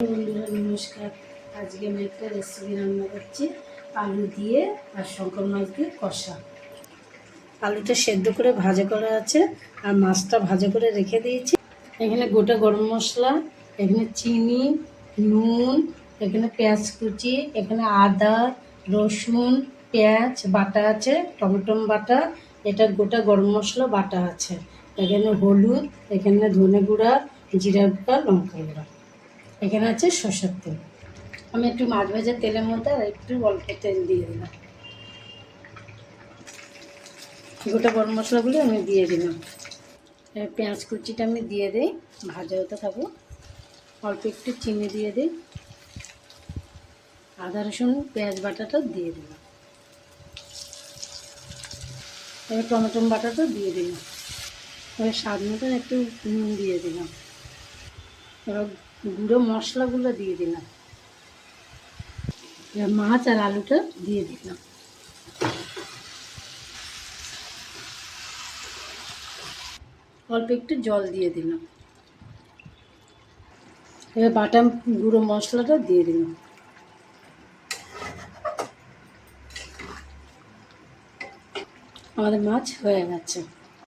বন্ধুরা নমস্কার। আজকে আমি একটা রেসিপি রান্না করছি আলু দিয়ে আর শঙ্কর মাছ দিয়ে কষা। আলুটা সেদ্ধ করে ভাজা করা আছে আর মাছটা ভাজা করে রেখে দিয়েছি। এখানে গোটা গরম মশলা, এখানে চিনি, নুন, এখানে পেঁয়াজ কুচি, এখানে আদা রসুন পেঁয়াজ বাটা আছে, টমেটো বাটা, এটা গোটা গরম মশলা বাটা আছে, এখানে হলুদ, এখানে ধনে গুঁড়া, জিরা গুঁড়া, লঙ্কা গুঁড়া, এখানে আছে সরষের তেল। আমি একটু মাছ ভাজার তেলের মধ্যে আর একটু অল্প তেল দিয়ে দিলাম। গোটা গরম মশলাগুলো আমি দিয়ে দিলাম। পেঁয়াজ কুচিটা আমি দিয়ে দিই, ভাজা হতে থাকবো। অল্প একটু চিনি দিয়ে দিই, আদা রসুন পেঁয়াজ বাটাটা দিয়ে দিলাম, এবার টমেটো বাটাটা দিয়ে দিলাম, এবার স্বাদ মতন একটু নুন দিয়ে দিলাম, এবার গুঁড়ো মশলাগুলো দিয়ে দিলাম, এবার মাছ আর আলুটা দিয়ে দিলাম, অল্প একটু জল দিয়ে দিলাম, এবার বাটা গুঁড়ো মশলাটা দিয়ে দিলাম। আমাদের মাছ হয়ে গেছে।